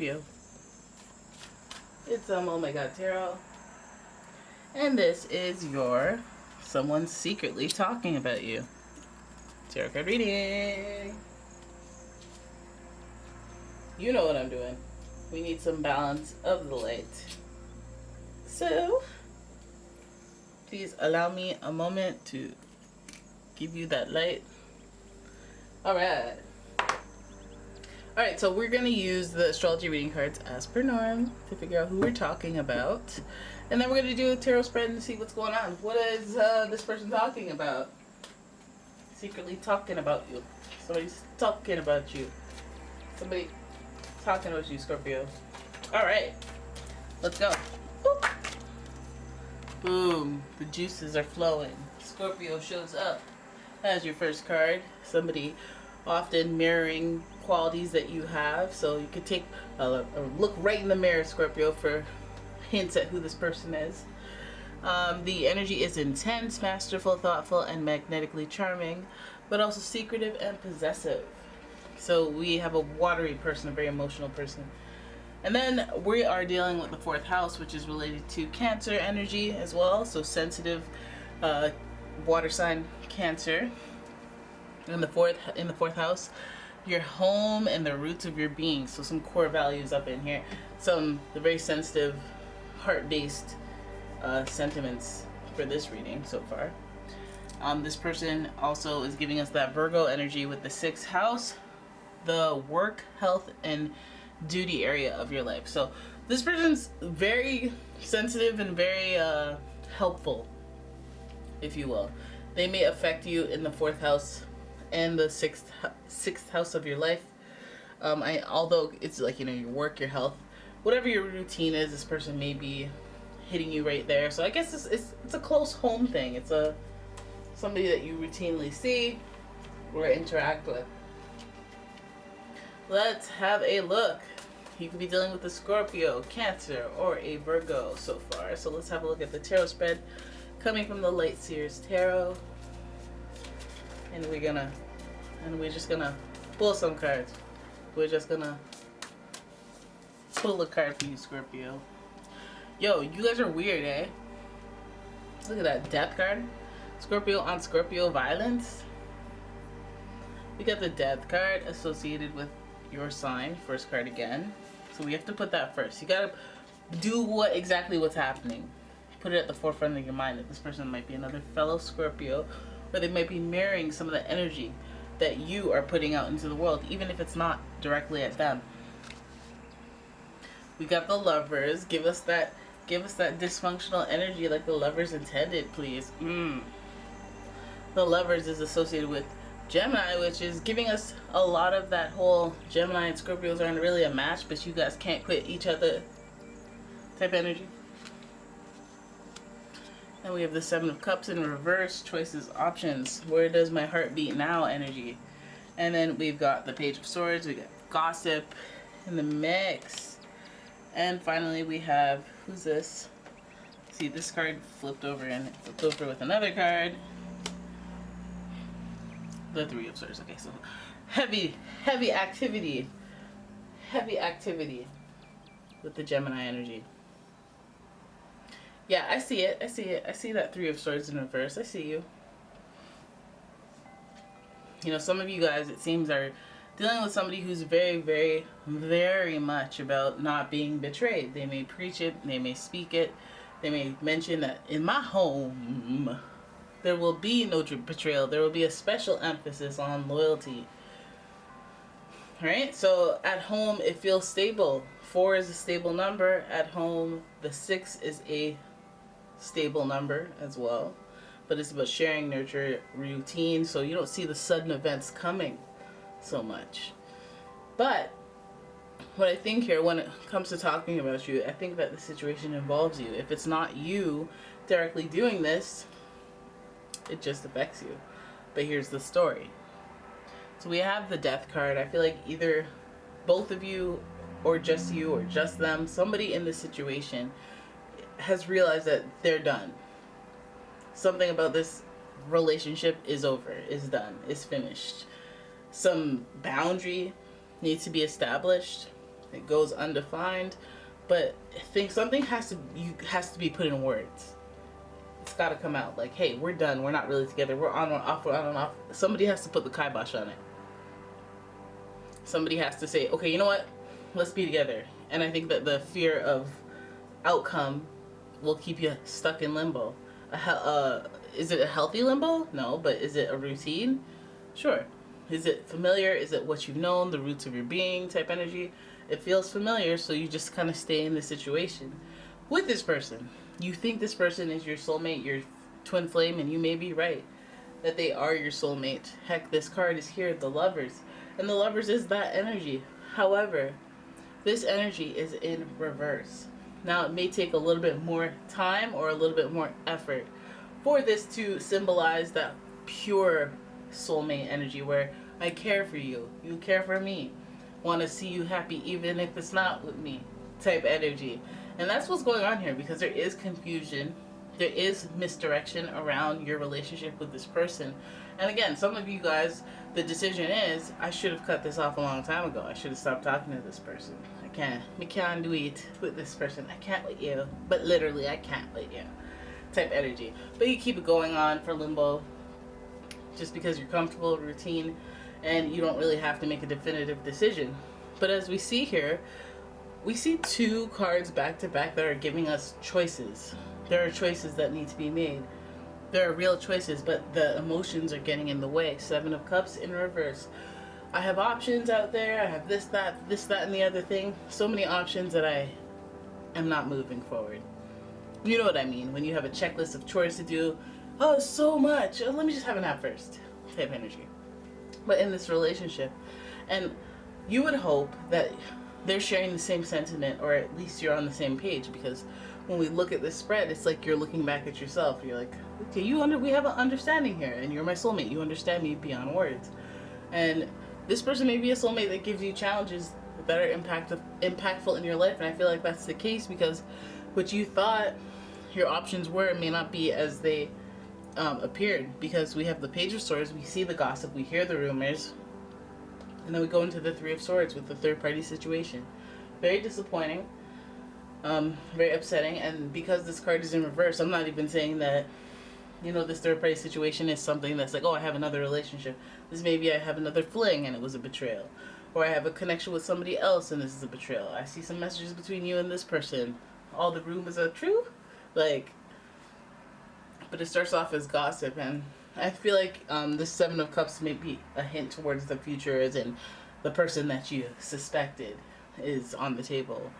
Scorpio. It's umomgtarot, and this is your someone secretly talking about you tarot card reading. You know what I'm doing. We need some balance of the light. So, please allow me a moment to give you that light. Alright. Alright, so we're going to use the astrology reading cards as per norm to figure out who we're talking about. And then we're going to do a tarot spread and see what's going on. What is this person talking about? Secretly talking about you. Somebody's talking about you. Somebody talking about you, Scorpio. Alright, let's go. Boop. Boom. The juices are flowing. Scorpio shows up as your first card. Somebody often mirroring qualities that you have. So you could take a look right in the mirror, Scorpio, for hints at who this person is. The energy is intense, masterful, thoughtful, and magnetically charming, but also secretive and possessive. So we have a watery person, a very emotional person. And then we are dealing with the fourth house, which is related to Cancer energy as well. So sensitive water sign Cancer. In the fourth house, your home and the roots of your being. So some core values up in here. The very sensitive, heart-based sentiments for this reading so far. This person also is giving us that Virgo energy with the sixth house, the work, health, and duty area of your life. So this person's very sensitive and very helpful, if you will. They may affect you in the fourth house and the sixth house of your life. Although it's like, your work, your health, whatever your routine is, this person may be hitting you right there. So I guess it's a close home thing. It's somebody that you routinely see or interact with. Let's have a look. You could be dealing with a Scorpio, Cancer, or a Virgo so far. So let's have a look at the tarot spread coming from the Light Seers Tarot. And we're just gonna pull some cards. We're just gonna pull a card for you, Scorpio. Yo, you guys are weird, eh? Look at that Death card. Scorpio on Scorpio violence. We got the Death card associated with your sign. First card again. So we have to put that first. You gotta do exactly what's happening. Put it at the forefront of your mind that this person might be another fellow Scorpio, or they might be mirroring some of the energy that you are putting out into the world, even if it's not directly at them. We got the Lovers. Give us that dysfunctional energy like the Lovers intended, please. The Lovers is associated with Gemini, which is giving us a lot of that whole Gemini and Scorpios aren't really a match, but you guys can't quit each other type energy. And we have the Seven of Cups in reverse, choices, options. Where does my heart beat now energy? And then we've got the Page of Swords, we got gossip in the mix. And finally we have, who's this? See, this card flipped over and it flipped over with another card. The Three of Swords. Okay, so heavy activity. Heavy activity with the Gemini energy. Yeah, I see it. I see that Three of Swords in reverse. I see you. Some of you guys, it seems, are dealing with somebody who's very, very, very much about not being betrayed. They may preach it. They may speak it. They may mention that in my home, there will be no betrayal. There will be a special emphasis on loyalty. Right? So at home, it feels stable. 4 is a stable number. At home, the 6 is a stable number as well. But it's about sharing, nurture, routine. So you don't see the sudden events coming so much. But what I think here, when it comes to talking about you, I think that the situation involves you. If it's not you directly doing this, it just affects you. But here's the story. So we have the Death card. I feel like either both of you or just them, somebody in this situation has realized that they're done. Something about this relationship is over, is done, is finished. Some boundary needs to be established. It goes undefined, but I think something has to be put in words. It's got to come out like, hey, we're done. We're not really together. We're on and off. We're on and off. Somebody has to put the kibosh on it. Somebody has to say, okay, you know what? Let's be together. And I think that the fear of outcome will keep you stuck in limbo. Is it a healthy limbo? No, but is it a routine? Sure. Is it familiar? Is it what you've known, the roots of your being type energy? It feels familiar, so you just kind of stay in the situation. With this person, you think this person is your soulmate, your twin flame, and you may be right that they are your soulmate. Heck, this card is here, the Lovers. And the Lovers is that energy. However, this energy is in reverse. Now, it may take a little bit more time or a little bit more effort for this to symbolize that pure soulmate energy where I care for you, you care for me, want to see you happy even if it's not with me type energy. And that's what's going on here, because there is confusion, there is misdirection around your relationship with this person. And again, some of you guys, the decision is, I should have cut this off a long time ago. I should have stopped talking to this person. We can't do it with this person. I can't with you. But literally, I can't with you type energy. But you keep it going on for limbo just because you're comfortable, routine, and you don't really have to make a definitive decision. But as we see here, we see two cards back to back that are giving us choices. There are choices that need to be made. There are real choices, but the emotions are getting in the way. 7 of Cups in reverse. I have options out there. I have this, that, and the other thing. So many options that I am not moving forward. You know what I mean? When you have a checklist of chores to do. Oh, so much. Oh, let me just have a nap first. Type energy. But in this relationship, and you would hope that they're sharing the same sentiment, or at least you're on the same page, because when we look at this spread, it's like you're looking back at yourself. You're like, okay, we have an understanding here, and you're my soulmate. You understand me beyond words. And this person may be a soulmate that gives you challenges that are impactful in your life, and I feel like that's the case, because what you thought your options were may not be as they appeared, because we have the Page of Swords, we see the gossip, we hear the rumors, and then we go into the 3 of Swords with the third party situation. Very disappointing, very upsetting, and because this card is in reverse, I'm not even saying that, this third party situation is something that's like, oh, I have another relationship. This maybe I have another fling and it was a betrayal. Or I have a connection with somebody else and this is a betrayal. I see some messages between you and this person. All the rumors are true? But it starts off as gossip, and I feel like this 7 of Cups may be a hint towards the future, as in the person that you suspected is on the table.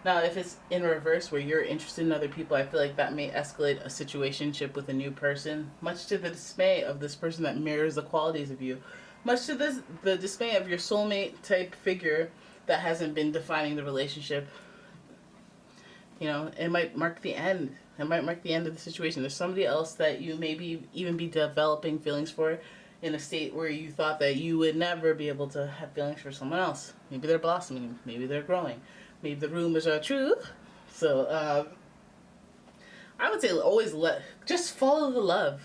Now, if it's in reverse, where you're interested in other people, I feel like that may escalate a situationship with a new person, much to the dismay of this person that mirrors the qualities of you, much to the dismay of your soulmate type figure that hasn't been defining the relationship. It might mark the end. It might mark the end of the situation. There's somebody else that you maybe even be developing feelings for in a state where you thought that you would never be able to have feelings for someone else. Maybe they're blossoming. Maybe they're growing. Maybe the rumors are true. So, I would say always just follow the love.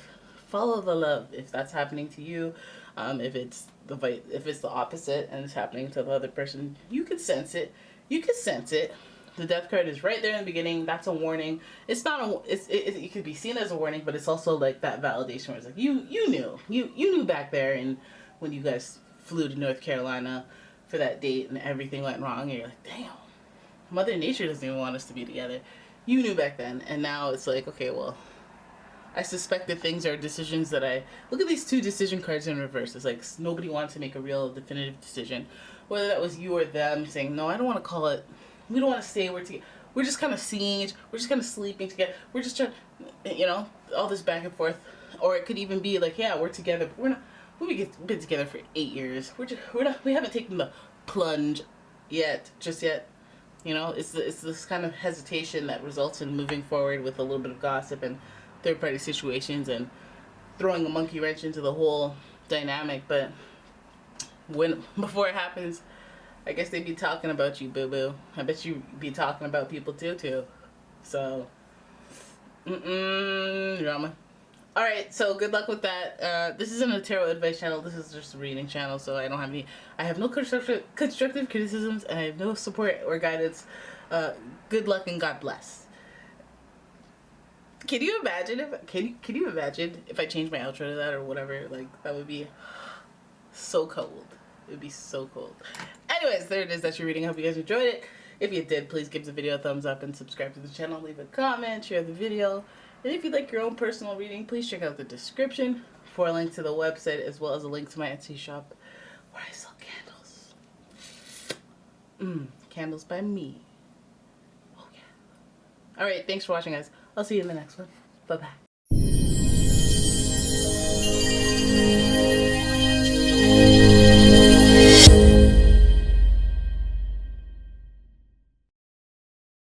Follow the love if that's happening to you. If it's the opposite and it's happening to the other person, you could sense it. The Death card is right there in the beginning. That's a warning. It's not it could be seen as a warning, but it's also like that validation where it's like you knew back there, and when you guys flew to North Carolina for that date and everything went wrong, and you're like, damn, Mother Nature doesn't even want us to be together. You knew back then, and now it's like, okay, well, I suspect that things are decisions that look at these 2 decision cards in reverse. It's like nobody wants to make a real definitive decision, whether that was you or them saying, no, I don't want to call it. We don't want to say we're together. We're just kind of seeing. We're just kind of sleeping together. We're just trying, all this back and forth. Or it could even be like, yeah, we're together, but we're not. We've been together for 8 years. We haven't taken the plunge yet. It's this kind of hesitation that results in moving forward with a little bit of gossip and third party situations and throwing a monkey wrench into the whole dynamic. But before it happens, I guess they'd be talking about you, boo-boo. I bet you be talking about people too. So, drama. All right, so good luck with that. This isn't a tarot advice channel. This is just a reading channel, so I don't have any. I have no constructive criticisms, and I have no support or guidance. Good luck and God bless. Can you imagine if can you imagine if I changed my outro to that or whatever? Like, that would be so cold. It would be so cold. Anyways, there it is. That's your reading. I hope you guys enjoyed it. If you did, please give the video a thumbs up and subscribe to the channel. Leave a comment, share the video. And if you'd like your own personal reading, please check out the description for a link to the website as well as a link to my Etsy shop where I sell candles. Candles by me. Oh yeah. Alright, thanks for watching, guys. I'll see you in the next one. Bye-bye.